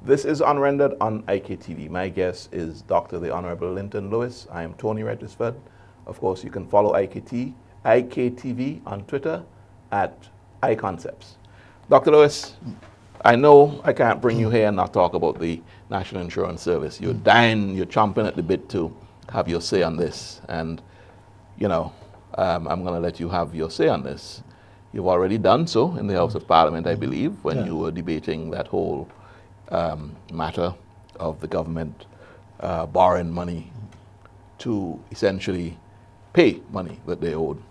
This is Unrendered on IKTV. My guest is Dr. the Honorable Linton Lewis. I am Tony Regisford. Of course, you can follow IKTV on Twitter at iConcepts. Dr. Lewis, I know I can't bring you here and not talk about the National Insurance Service. You're dying, you're chomping at the bit to have your say on this. And, you know, I'm going to let you have your say on this. You've already done so in the House of Parliament, I believe, when you were debating that whole matter of the government borrowing money to essentially pay money that they owed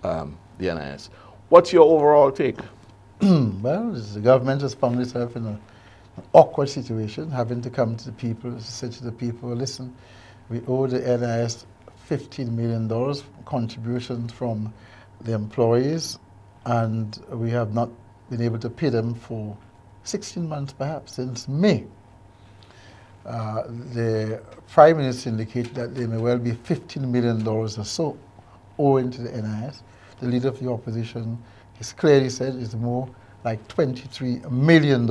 the NIS. What's your overall take? Well, the government has found itself in an awkward situation, having to come to the people, say to the people, listen, we owe the NIS $15 million contributions from the employees, and we have not been able to pay them for 16 months perhaps, since May. The Prime Minister indicated that there may well be $15 million or so owing to the NIS. The Leader of the Opposition has clearly said it's more like $23 million,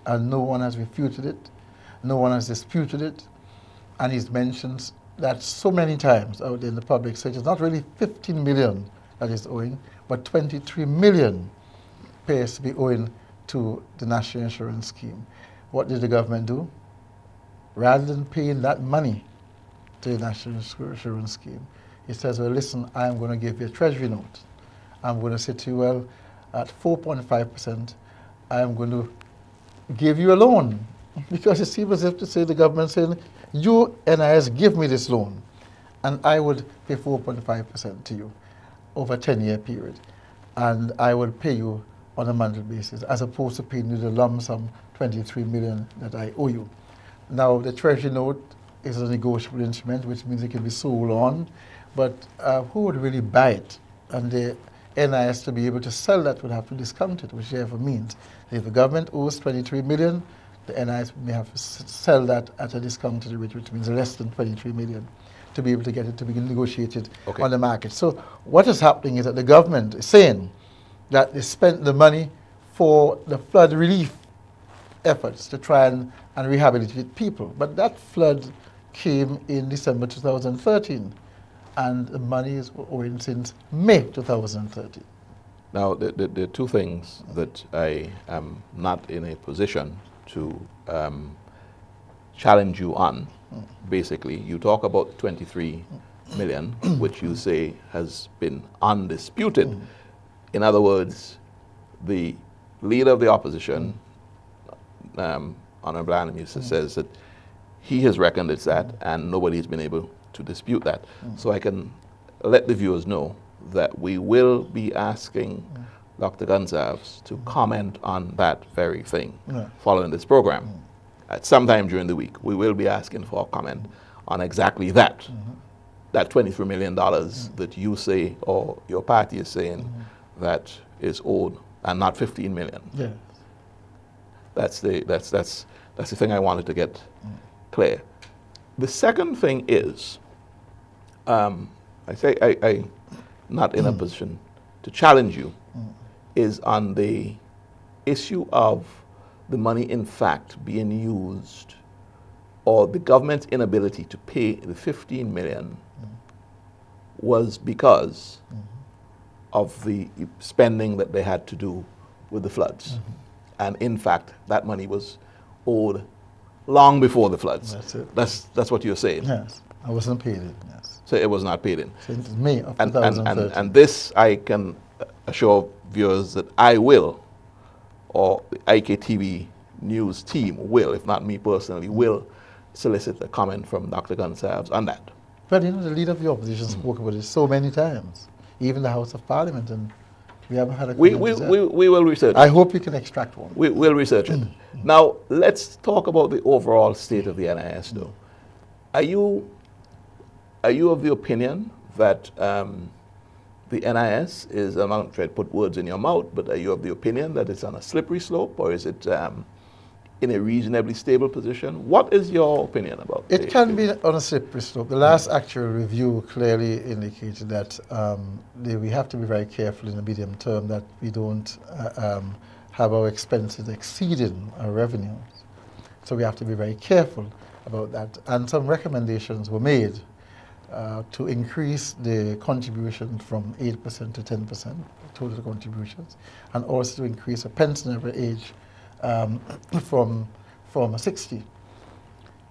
and no one has refuted it, no one has disputed it, and he's mentioned that so many times out there in the public, so it's not really 15 million that is owing, but 23 million appears to be owing to the National Insurance Scheme. What did the government do? Rather than paying that money to the National Insurance Scheme, it says, well, listen, I'm going to give you a treasury note. I'm going to say to you, well, at 4.5%, I'm going to give you a loan. Because it seems as if to say the government saying, you, NIS, give me this loan, and I would pay 4.5% to you over a 10-year period, and I will pay you on a monthly basis, as opposed to paying you the lump sum 23 million that I owe you. Now, the treasury note is a negotiable instrument, which means it can be sold on, but who would really buy it? And the NIS, to be able to sell that, would have to discount it, whichever means. If the government owes 23 million, the NIS may have to sell that at a discounted rate, which means less than 23 million, to be able to get it to be negotiated on the market. So what is happening is that the government is saying that they spent the money for the flood relief efforts to try and rehabilitate people. But that flood came in December 2013, and the money is owing since May 2013. Now, there are two things that I am not in a position to challenge you on. Basically, you talk about 23 million, which you say has been undisputed. In other words, the Leader of the Opposition, Honorable Animusa, says that he has reckoned it's that, and nobody's been able to dispute that. So I can let the viewers know that we will be asking Dr. Gonsalves to comment on that very thing following this program. At some time during the week, we will be asking for a comment on exactly that. That $23 million that you say, or your party is saying, that is owed, and not 15 million. Yes. That's the thing I wanted to get clear. The second thing is, I'm not in a position to challenge you, is on the issue of the money in fact being used, or the government's inability to pay the 15 million was because of the spending that they had to do with the floods. And in fact, that money was owed long before the floods. That's it. That's what you're saying. Yes, I wasn't paid in, yes. So it was not paid in. Since May of And 2013. and this I can assure viewers that I will, or the IKTV news team will, if not me personally, will solicit a comment from Dr. Gonsalves on that. But you know, the Leader of the Opposition spoke about it so many times, even the House of Parliament, and we haven't had a We comment to that. will research it. I hope you can extract one. We'll research it. Now, let's talk about the overall state of the NIS, though. Are you of the opinion that the NIS is, I'm not trying to put words in your mouth, but are you of the opinion that it's on a slippery slope, or is it in a reasonably stable position? What is your opinion about it? It can be on a slippery slope. The last actual review clearly indicated that we have to be very careful in the medium term that we don't have our expenses exceeding our revenues. So we have to be very careful about that. And some recommendations were made to increase the contribution from 8% to 10%, total contributions, and also to increase the pensionable age from 60.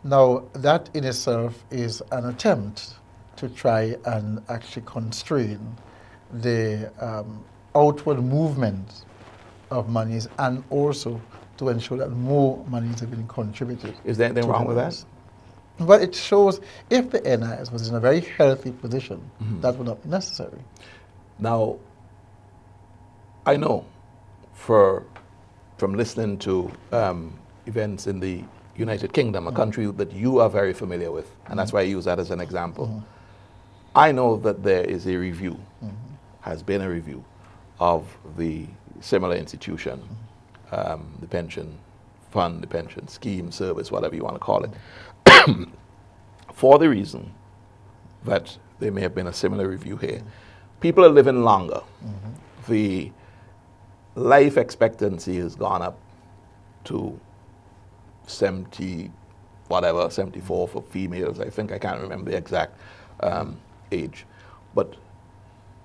Now, that in itself is an attempt to try and actually constrain the outward movement of monies, and also to ensure that more monies have been contributed. Is there anything wrong with that? But it shows if the NIS was in a very healthy position, that would not be necessary. Now, I know from listening to events in the United Kingdom, a country that you are very familiar with, and that's why I use that as an example. I know that there is a review, has been a review of the similar institution, the pension fund, the pension scheme, service, whatever you want to call it, for the reason that there may have been a similar review here. People are living longer. The life expectancy has gone up to 70, whatever, 74 for females, I think. I can't remember the exact age. But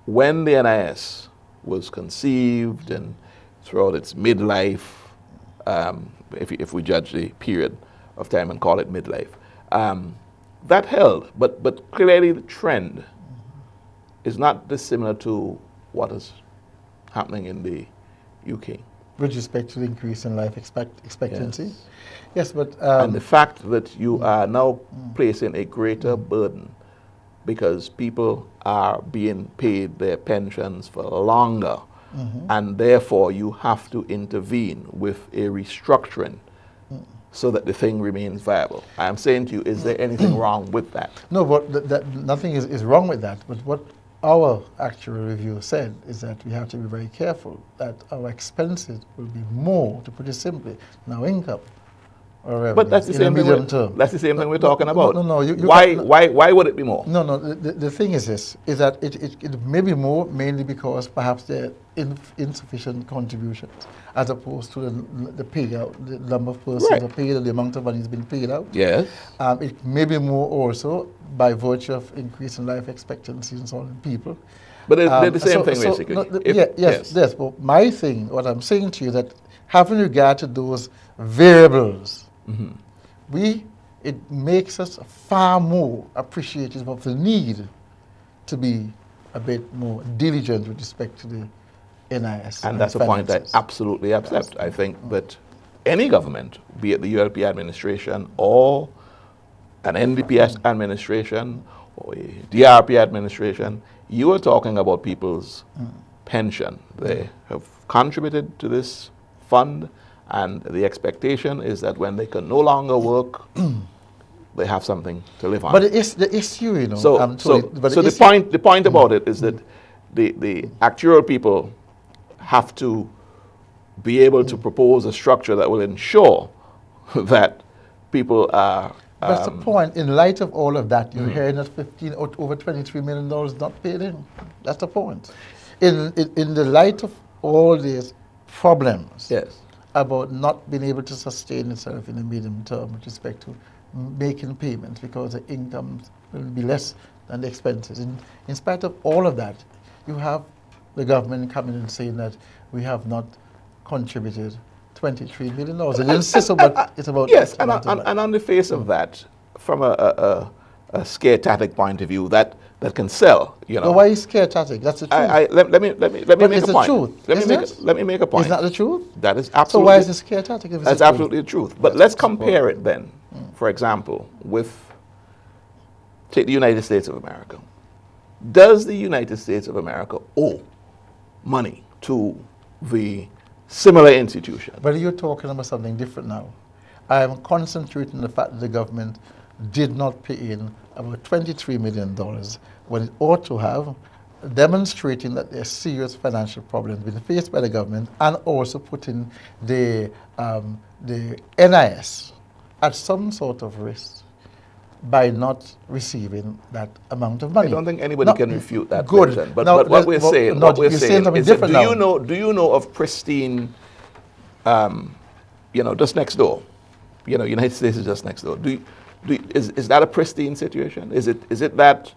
when the NIS was conceived and throughout its midlife, if we judge the period of time and call it midlife, that held. But clearly the trend is not dissimilar to what is happening in the UK. With respect to the increase in life expectancy? Yes. Yes, but... and the fact that you are now placing a greater burden because people are being paid their pensions for longer, and therefore you have to intervene with a restructuring so that the thing remains viable. I am saying to you, is there anything wrong with that? No, but nothing is wrong with that. But what our actual review said is that we have to be very careful that our expenses will be more, to put it simply, than our income. But that's the same thing. That's the same thing we're talking about. No. Why would it be more? No. The thing is this: is that it may be more mainly because perhaps there are insufficient contributions, as opposed to the payout, the number of persons are paid, or the amount of money has been paid out. Yes. It may be more also by virtue of increase in life expectancy and so on in people. But they're the same thing, basically. No, yes. But my thing, what I'm saying to you, that having regard to those variables, it makes us far more appreciative of the need to be a bit more diligent with respect to the NIS. And that's a point I absolutely accept. I think that any government, be it the ULP administration or an NDP administration or a DRP administration, you are talking about people's pension. They have contributed to this fund, and the expectation is that when they can no longer work, they have something to live on. But it's the issue, you know. So the point about it is that the actuarial people have to be able to propose a structure that will ensure that people are. That's the point. In light of all of that, you're hearing that over $23 million not paid in. That's the point. In the light of all these problems, about not being able to sustain itself in the medium term with respect to making payments because the incomes will be less than the expenses. In spite of all of that, you have the government coming and saying that we have not contributed $23 million. They insist about it's about yes, and on the face of that, from a scare-tactic point of view, that can sell. You know. But why is scare-tactic? That's the truth. Let me make a point. Truth, let me make a point. Is that the truth? That is absolutely. So why is it scare-tactic? That's absolutely the truth. But let's compare it then, for example, with take the United States of America. Does the United States of America owe money to the similar institution? But you're talking about something different now. I am concentrating on the fact that the government did not pay in about $23 million when it ought to have, demonstrating that there are serious financial problems being faced by the government, and also putting the NIS at some sort of risk by not receiving that amount of money. I don't think anybody can refute that. Good. But what we're saying is that do you know of pristine, just next door, United States is just next door. Is that a pristine situation? Is it that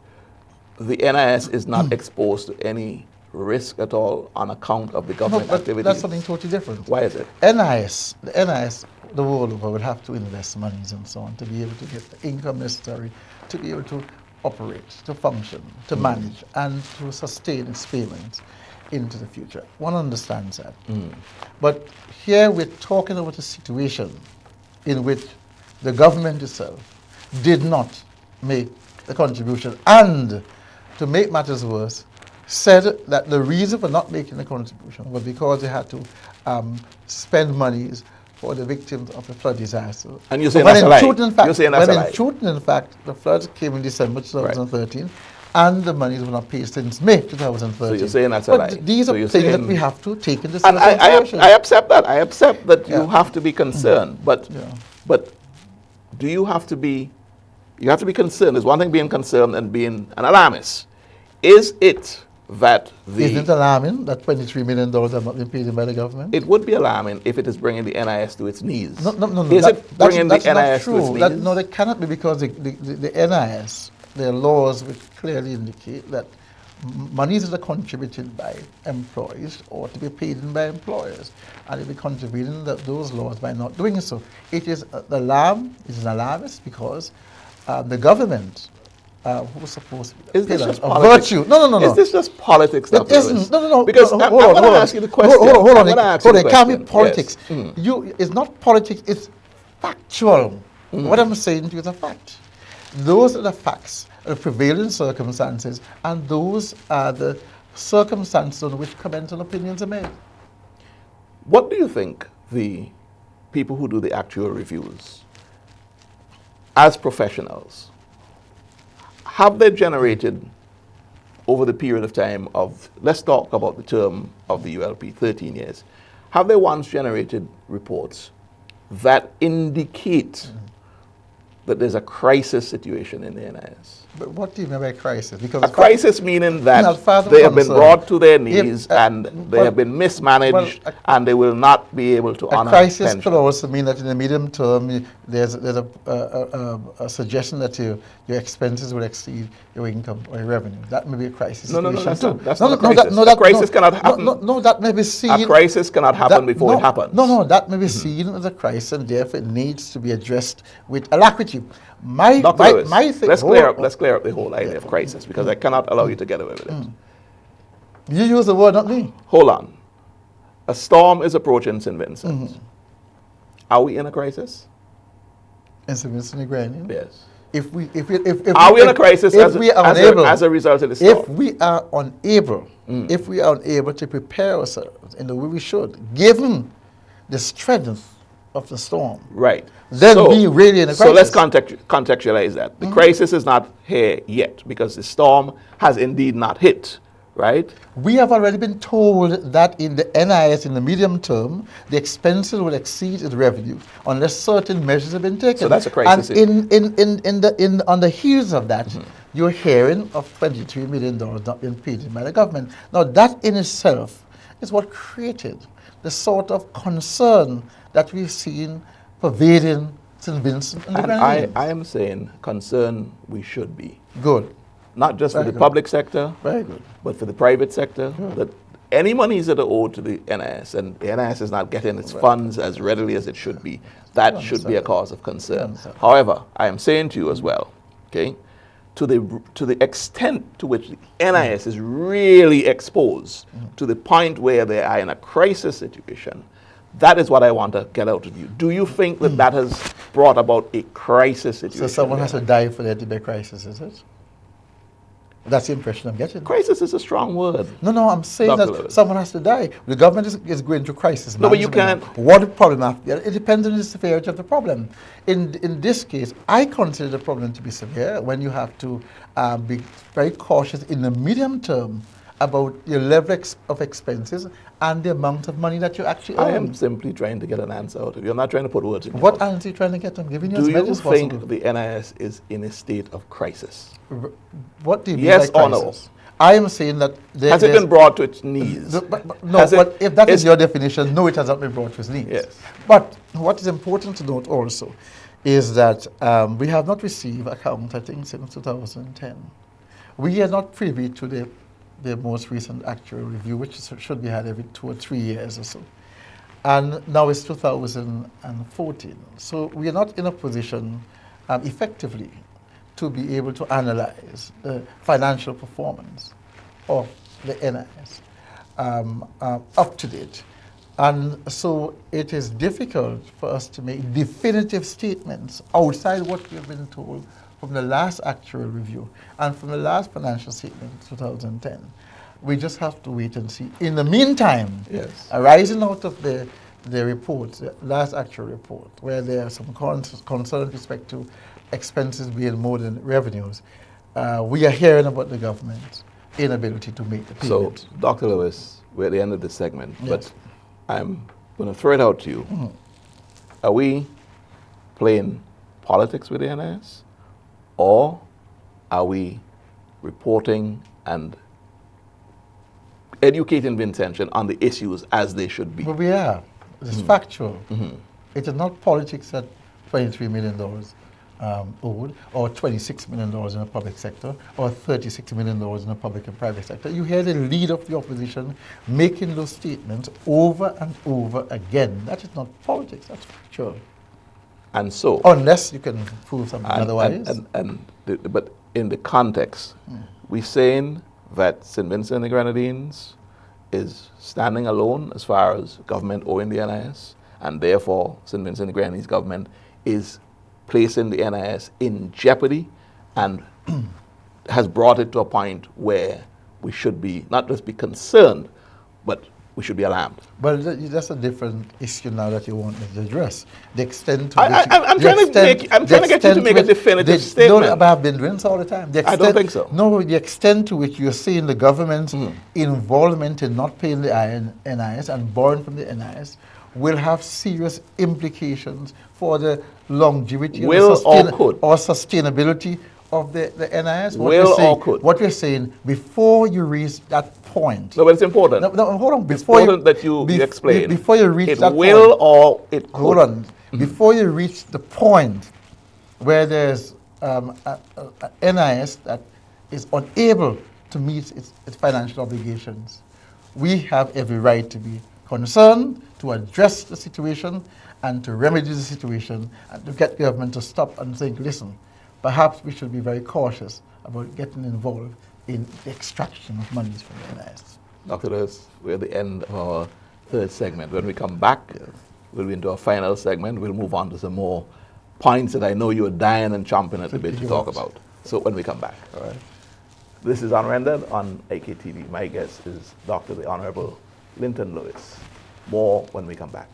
the NIS is not exposed to any risk at all on account of the government activities? That's something totally different. Why is it? The NIS, the world over, would have to invest monies and so on to be able to get the income necessary to be able to operate, to function, to manage, and to sustain its payments into the future. One understands that. But here we're talking about a situation in which the government itself did not make the contribution, and to make matters worse, said that the reason for not making the contribution was because they had to spend monies for the victims of the flood disaster. And you're saying that's a lie? You're saying that's a lie? In truth, in fact, the floods came in December 2013, and the monies were not paid since May 2013. So you're saying that's a lie? These are things that we have to take into consideration. And I accept that. I accept that Yeah. you have to be concerned. But do you have to be? You have to be concerned. There's one thing being concerned and being an alarmist. Is it that the... Isn't it alarming that $23 million have not been paid by the government? It would be alarming if it is bringing the NIS to its knees. No. Is it bringing the NIS to its knees? No, that cannot be, because the NIS, their laws which clearly indicate that monies that are contributed by employees ought to be paid in by employers, and if we contravening those laws by not doing so. It is an alarmist because the government who's supposed to be Is this just of politics? virtue. No. Is this just politics? It isn't. No. Because I'm going to ask you the question. Hold on. It can't be question. politics. Yes. It's not politics. It's factual. What I'm saying to you is a fact. Those are the facts, the prevailing circumstances, and those are the circumstances on which comments and opinions are made. What do you think the people who do the actual reviews, as professionals, have they generated over the period of time of, let's talk about the term of the ULP, 13 years, have they once generated reports that indicate that there's a crisis situation in the NIS? But what do you mean by crisis? Because a crisis meaning that they have been brought to their knees and they have been mismanaged and they will not be able to honor pension. A crisis pension. could also mean that in the medium term there's a suggestion that your expenses will exceed your income or your revenue. That may be a crisis situation that's not a crisis. A crisis cannot happen. No, that may be seen. A crisis cannot happen before it happens. No, that may be seen as a crisis, and therefore it needs to be addressed with alacrity. My thing. Let's clear up the whole idea of crisis, because I cannot allow you to get away with it. You use the word, not me. Hold on. A storm is approaching St. Vincent. Are we in a crisis? In St. Vincent and Grenadine? Yes. If we in a crisis as a result of the storm? If we are unable to prepare ourselves in the way we should, given the strength of the storm, right? Then we really in a crisis. So let's contextualize that. The crisis is not here yet because the storm has indeed not hit, right? We have already been told that in the NIS, in the medium term, the expenses will exceed its revenue unless certain measures have been taken. So that's a crisis. And on the heels of that, you're hearing of $23 million not being paid by the government. Now that in itself is what created the sort of concern that we've seen pervading St. Vincent and the Grenadines. I am saying concern we should be. Good. Not just for the public sector, very good, but for the private sector. That any monies that are owed to the NIS, and the NIS is not getting its funds as readily as it should be, that should be a cause of concern. However, I am saying to you as well, okay, to the extent to which the NIS is really exposed to the point where they are in a crisis situation, that is what I want to get out of you. Do you think that that has brought about a crisis situation? So someone has to die for there to be a crisis, is it? That's the impression I'm getting. Crisis is a strong word. No, I'm saying that someone has to die. The government is going through crisis. No, but you can't. What the problem is, it depends on the severity of the problem. In this case, I consider the problem to be severe when you have to be very cautious in the medium term about your level of expenses and the amount of money that you actually earn. I am simply trying to get an answer out of you. I'm not trying to put words in your What mouth. answer are you trying to get? I'm giving you as much as possible. Do you think possible. the NIS is in a state of crisis? What do you mean yes by or crisis? no? I am saying that has it been brought to its knees? But if that is your definition, no, it has not been brought to its knees. Yes. But what is important to note also is that we have not received account, I think, since 2010. We are not privy to the most recent actual review, which should be had every 2 or 3 years or so. And now it's 2014. So we are not in a position effectively to be able to analyze the financial performance of the NIS up to date. And so it is difficult for us to make definitive statements outside what we have been told from the last actual review and from the last financial statement in 2010. We just have to wait and see. In the meantime, yes, arising out of the report, the last actual report, where there are some concern with respect to expenses being more than revenues, we are hearing about the government's inability to make the payment. So, Dr. Lewis, we're at the end of this segment, yes, but I'm going to throw it out to you. Mm-hmm. Are we playing politics with the NIS, or are we reporting and educating Vincentian on the issues as they should be? But we are. It's factual. Mm-hmm. It is not politics at $23 million owed, or $26 million in the public sector, or $36 million in the public and private sector. You hear the leader of the opposition making those statements over and over again. That is not politics, that's factual. And so, unless you can prove something otherwise. But in the context, we're saying that St. Vincent and the Grenadines is standing alone as far as government owing the NIS, and therefore St. Vincent and the Grenadines government is placing the NIS in jeopardy and has brought it to a point where we should be, not just be concerned, but we should be alarmed. Well, that's a different issue now that you want me to address. The extent to I'm trying to get you to make a definitive statement. No, but I've been doing this all the time. I don't think so. No, the extent to which you're seeing the government's involvement in not paying the NIS and borrowing from the NIS will have serious implications for the longevity or sustainability of the NIS. What we're saying, before you reach that point. No, but it's important. No, hold on. It's important that you explain. Before you reach that point. It will or it could. Hold on. Before you reach the point where there's a NIS that is unable to meet its financial obligations, we have every right to be concerned, to address the situation, and to remedy the situation, and to get government to stop and think, listen, perhaps we should be very cautious about getting involved in the extraction of monies from the NIS. Dr. Lewis, we're at the end of our third segment. When we come back, we'll be into our final segment. We'll move on to some more points that I know you're dying and chomping at the bit to talk about. So when we come back. All right. This is Unrendered on AKTV. My guest is Dr. the Honorable Linton Lewis. More when we come back.